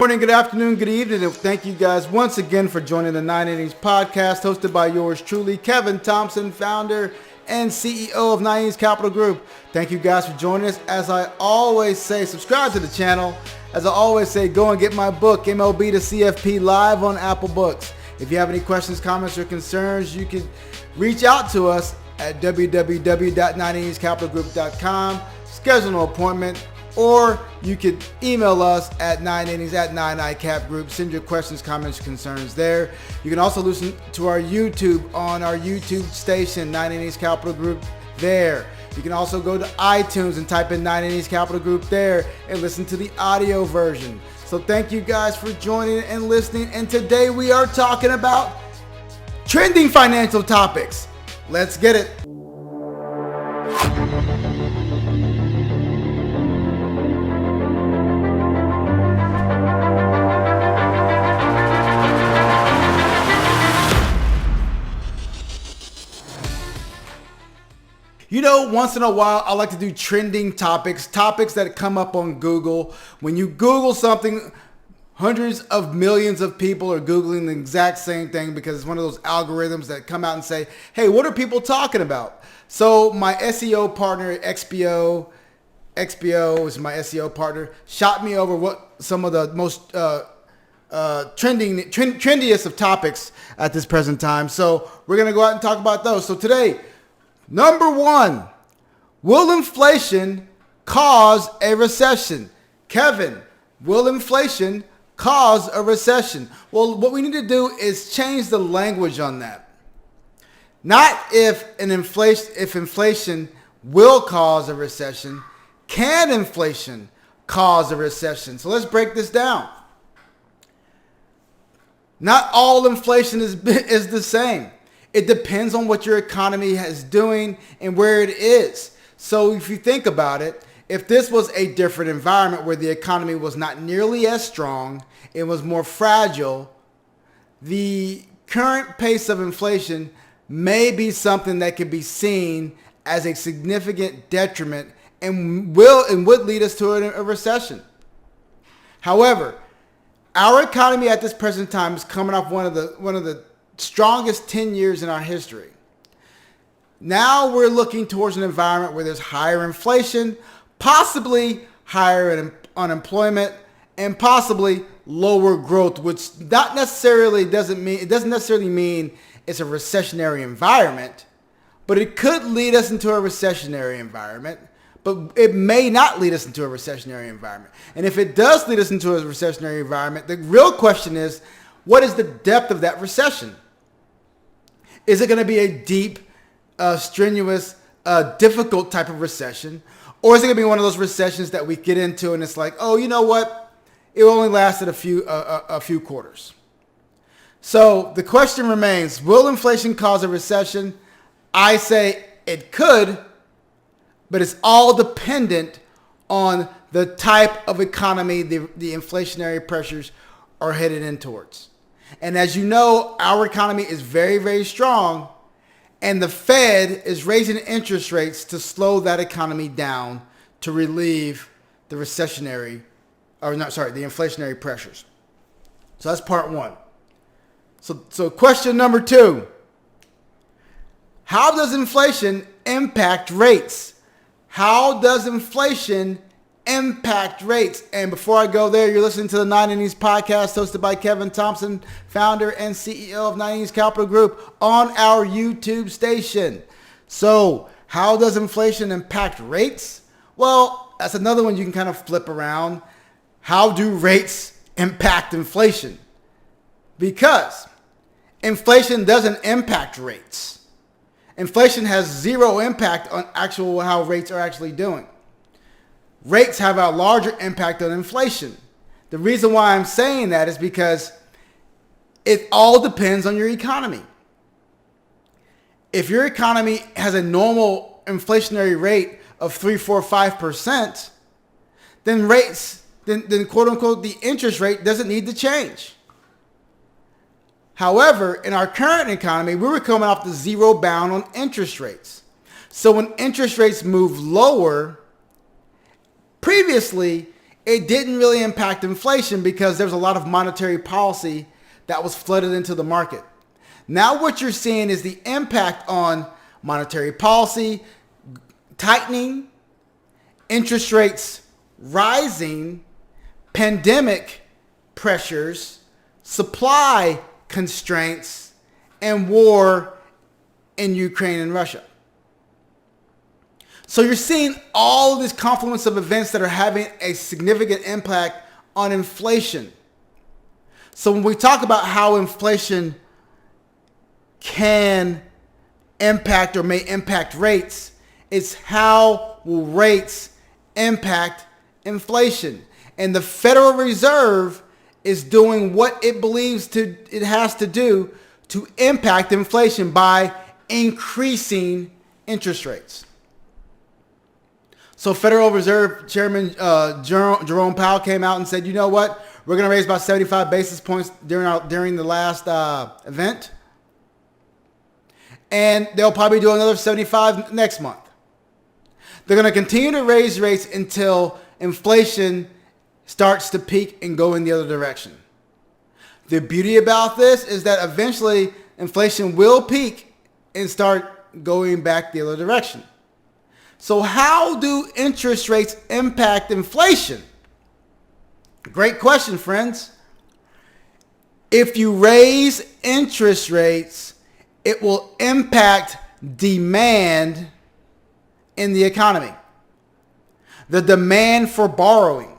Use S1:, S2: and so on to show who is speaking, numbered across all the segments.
S1: Morning, good afternoon, good evening, and thank you guys once again for joining the 9 Innings podcast hosted by yours truly, Kevin Thompson, founder and CEO of 9 Innings Capital Group. Thank you guys for joining us. As I always say, subscribe to the channel. As I always say, go and get my book, MLB to CFP, live on Apple Books. If you have any questions, comments, or concerns, you can reach out to us at www.9inningscapitalgroup.com, schedule an appointment, or you could email us at 9innings@9iCapGroup. Send your questions, comments, concerns there. You can also listen to our YouTube on our YouTube station, 9 Innings Capital Group there. You can also go to iTunes and type in 9 Innings Capital Group there and listen to the audio version. So thank you guys for joining and listening. And today we are talking about trending financial topics. Let's get it. You know, once in a while, I like to do trending topics that come up on Google. When you Google something, hundreds of millions of people are Googling the exact same thing because it's one of those algorithms that come out and say, hey, what are people talking about? So my SEO partner, Expio is my SEO partner, shot me over what some of the most trendiest of topics at this present time. So we're going to go out and talk about those. So today, number one, will inflation cause a recession? Kevin, will inflation cause a recession? Well, what we need to do is change the language on that. Not if inflation will cause a recession. Can inflation cause a recession? So let's break this down. Not all inflation is the same. It depends on what your economy is doing and where it is. So if you think about it, if this was a different environment where the economy was not nearly as strong, it was more fragile, the current pace of inflation may be something that could be seen as a significant detriment and would lead us to a recession. However, our economy at this present time is coming off one of the strongest 10 years in our history. Now we're looking towards an environment where there's higher inflation, possibly higher unemployment, and possibly lower growth, which doesn't necessarily mean it's a recessionary environment, but it could lead us into a recessionary environment, but it may not lead us into a recessionary environment. And if it does lead us into a recessionary environment, the real question is, what is the depth of that recession? Is it going to be a deep, strenuous, difficult type of recession? Or is it going to be one of those recessions that we get into and it's like, oh, you know what? It only lasted a few quarters. So the question remains, will inflation cause a recession? I say it could, but it's all dependent on the type of economy the inflationary pressures are headed in towards. And as you know, our economy is very, very strong, and the Fed is raising interest rates to slow that economy down to relieve the inflationary pressures. So that's part one. So question number two, how does inflation impact rates? How does inflation impact rates? And before I go there, you're listening to the 9 Innings podcast hosted by Kevin Thompson, founder and CEO of 9 Innings Capital Group on our YouTube station. So how does inflation impact rates? Well, that's another one you can kind of flip around. How do rates impact inflation? Because inflation doesn't impact rates. Inflation has zero impact on how rates are actually doing. Rates have a larger impact on inflation. The reason why I'm saying that is because it all depends on your economy. If your economy has a normal inflationary rate of 3, 4, 5%, then quote unquote, the interest rate doesn't need to change. However, in our current economy, we were coming off the zero bound on interest rates. So when interest rates move lower, previously it didn't really impact inflation because there was a lot of monetary policy that was flooded into the market. Now what you're seeing is the impact on monetary policy tightening, interest rates rising, pandemic pressures, supply constraints, and war in Ukraine and Russia. So you're seeing all of this confluence of events that are having a significant impact on inflation. So when we talk about how inflation can impact or may impact rates, it's how will rates impact inflation. And the Federal Reserve is doing what it believes it has to do to impact inflation by increasing interest rates. So Federal Reserve Chairman Jerome Powell came out and said, you know what? We're going to raise about 75 basis points during the last event. And they'll probably do another 75 next month. They're going to continue to raise rates until inflation starts to peak and go in the other direction. The beauty about this is that eventually inflation will peak and start going back the other direction. So how do interest rates impact inflation? Great question, friends. If you raise interest rates, it will impact demand in the economy. The demand for borrowing.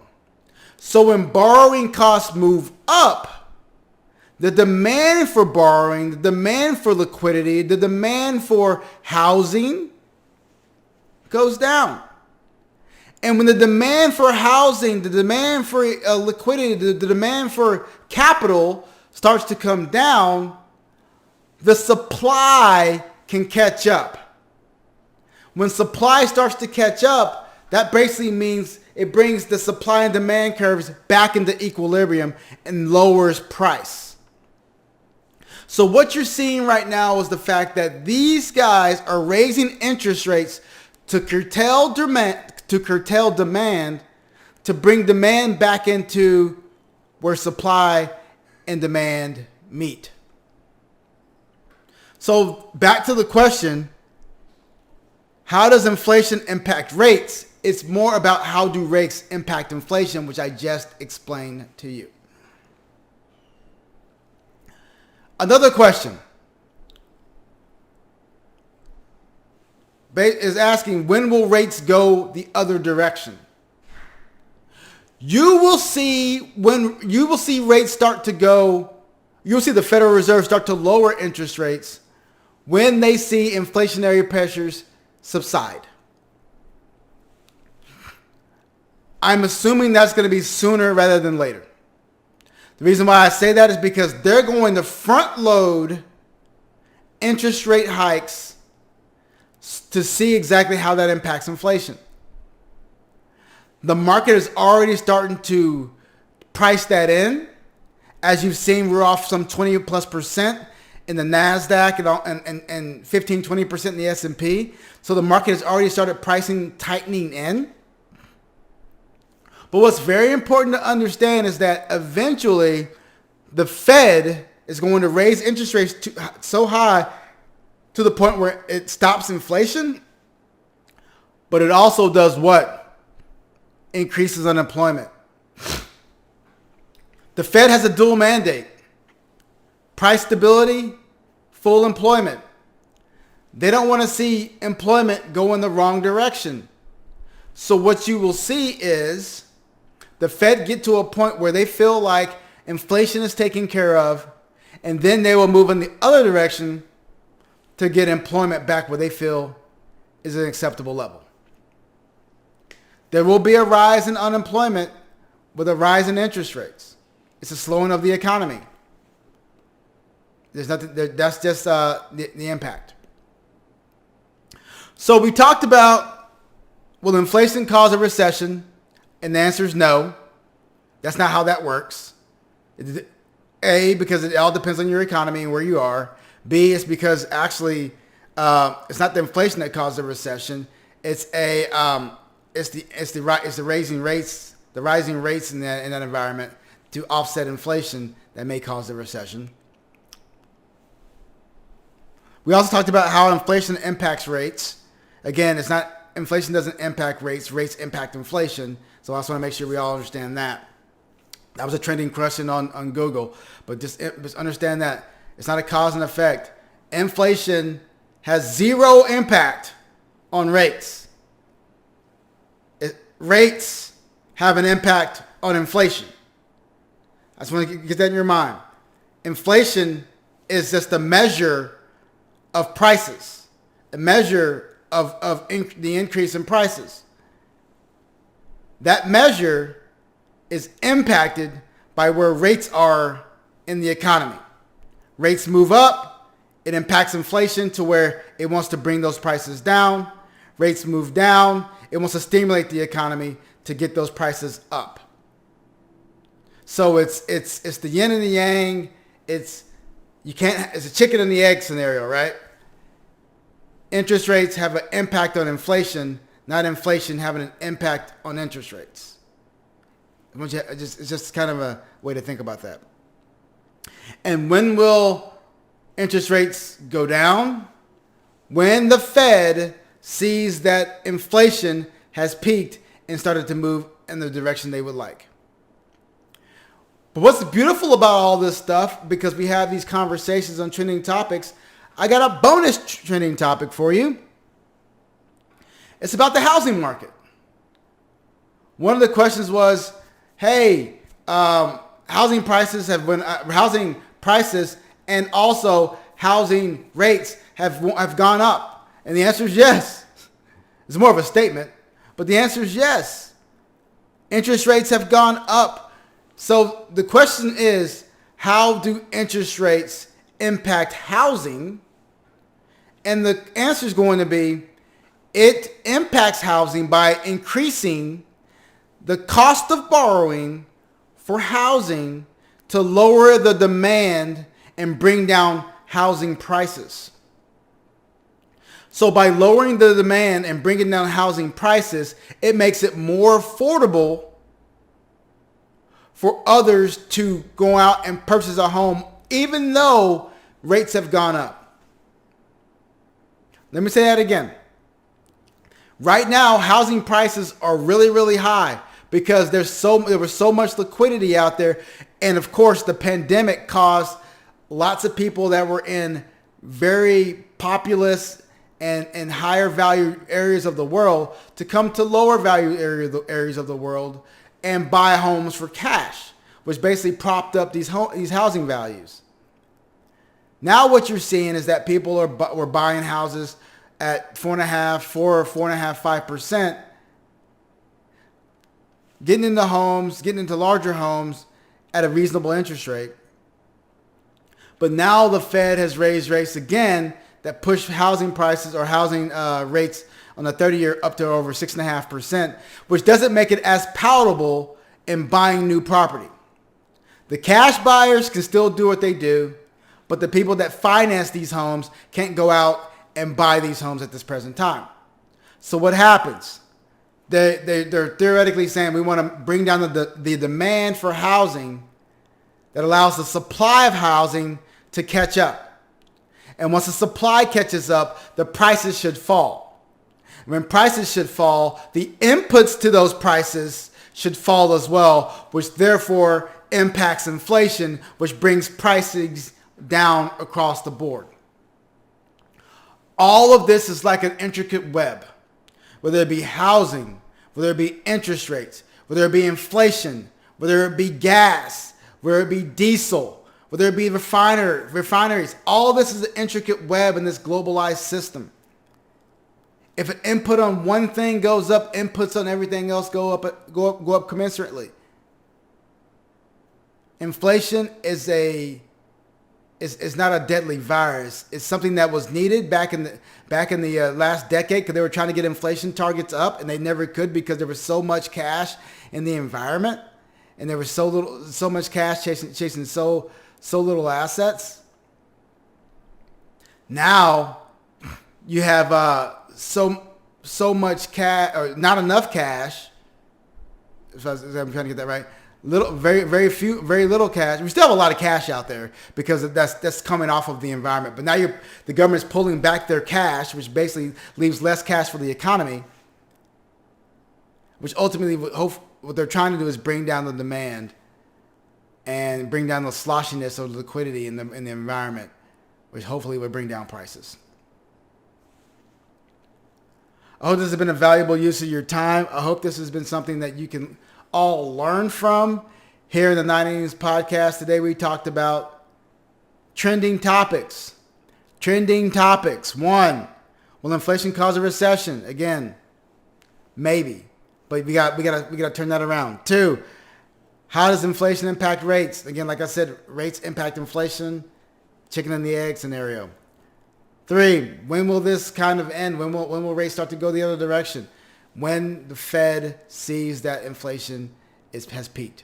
S1: So when borrowing costs move up, the demand for borrowing, the demand for liquidity, the demand for housing goes down. And when the demand for housing, the demand for liquidity, the demand for capital starts to come down, the supply can catch up. When supply starts to catch up, that basically means it brings the supply and demand curves back into equilibrium and lowers price. So what you're seeing right now is the fact that these guys are raising interest rates to curtail demand, to bring demand back into where supply and demand meet. So back to the question, how does inflation impact rates? It's more about how do rates impact inflation, which I just explained to you. Another question is asking, when will rates go the other direction? You will see rates start to go, you'll see the Federal Reserve start to lower interest rates when they see inflationary pressures subside. I'm assuming that's going to be sooner rather than later. The reason why I say that is because they're going to front load interest rate hikes to see exactly how that impacts inflation. The market is already starting to price that in. As you've seen, we're off some 20+% in the NASDAQ and 15-20% in the S&P. So the market has already started pricing tightening in. But what's very important to understand is that eventually the Fed is going to raise interest rates so high to the point where it stops inflation, but it also does what? Increases unemployment. The Fed has a dual mandate: price stability, full employment. They don't want to see employment go in the wrong direction. So what you will see is the Fed get to a point where they feel like inflation is taken care of, and then they will move in the other direction to get employment back where they feel is an acceptable level. There will be a rise in unemployment with a rise in interest rates. It's a slowing of the economy. There's nothing. That's just the impact. So we talked about, will inflation cause a recession? And the answer is no. That's not how that works. A, because it all depends on your economy and where you are. B, it's because actually it's not the inflation that caused the recession. It's the raising rates the rising rates in that environment to offset inflation that may cause a recession. We also talked about how inflation impacts rates. Again, inflation doesn't impact rates. Rates impact inflation. So I also want to make sure we all understand that. That was a trending question on Google. But just understand that it's not a cause and effect. Inflation has zero impact on rates. Rates have an impact on inflation. I just want to get that in your mind. Inflation is just a measure of prices, a measure of the increase in prices. That measure is impacted by where rates are in the economy. Rates move up, it impacts inflation to where it wants to bring those prices down. Rates move down, it wants to stimulate the economy to get those prices up. So it's the yin and the yang. It's a chicken and the egg scenario, right? Interest rates have an impact on inflation, not inflation having an impact on interest rates. It's just kind of a way to think about that. And when will interest rates go down? When the Fed sees that inflation has peaked and started to move in the direction they would like. But what's beautiful about all this stuff, because we have these conversations on trending topics, I got a bonus trending topic for you. It's about the housing market. One of the questions was, hey, housing prices and also housing rates have gone up. And the answer is yes. It's more of a statement, but the answer is yes. Interest rates have gone up. So the question is, how do interest rates impact housing? And the answer is going to be, it impacts housing by increasing the cost of borrowing for housing to lower the demand and bring down housing prices. So by lowering the demand and bringing down housing prices, it makes it more affordable for others to go out and purchase a home, even though rates have gone up. Let me say that again. Right now, housing prices are really, really high because there was so much liquidity out there. And of course, the pandemic caused lots of people that were in very populous and higher value areas of the world to come to lower value areas of the world and buy homes for cash, which basically propped up these housing values. Now what you're seeing is that people were buying houses at 4.5%, getting into larger homes at a reasonable interest rate. But now the Fed has raised rates again that push housing prices or housing rates on the 30-year up to over 6.5%, which doesn't make it as palatable in buying new property. The cash buyers can still do what they do, but the people that finance these homes can't go out and buy these homes at this present time. So what happens? They're theoretically saying we want to bring down the demand for housing that allows the supply of housing to catch up. And once the supply catches up, the prices should fall. When prices should fall, the inputs to those prices should fall as well, which therefore impacts inflation, which brings prices down across the board. All of this is like an intricate web, whether it be housing, whether it be interest rates, whether it be inflation, whether it be gas, whether it be diesel, whether it be refineries. All this is an intricate web in this globalized system. If an input on one thing goes up, inputs on everything else go up commensurately. Inflation is not a deadly virus. It's something that was needed back in the last decade because they were trying to get inflation targets up and they never could because there was so much cash in the environment and there was so much cash chasing so little assets. Now you have so much cash or not enough cash if I'm trying to get that right. Very little cash. We still have a lot of cash out there because that's coming off of the environment. But now the government's pulling back their cash, which basically leaves less cash for the economy, which ultimately what they're trying to do is bring down the demand and bring down the sloshiness of liquidity in the environment, which hopefully will bring down prices. I hope this has been a valuable use of your time. I hope this has been something that you can all learn from. Here in the 9 Innings podcast today, we talked about trending topics. Trending topics. 1, will inflation cause a recession? Again, maybe, but we got to turn that around. 2, how does inflation impact rates? Again, like I said, rates impact inflation. Chicken and the egg scenario. 3, when will this kind of end? When will rates start to go the other direction? When the Fed sees that inflation has peaked.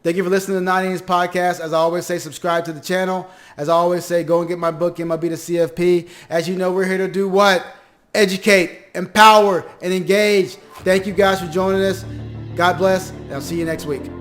S1: Thank you for listening to the 9 Innings podcast. As I always say, subscribe to the channel. As I always say, go and get my book, MLB to CFP. As you know, we're here to do what? Educate, empower, and engage. Thank you guys for joining us. God bless, and I'll see you next week.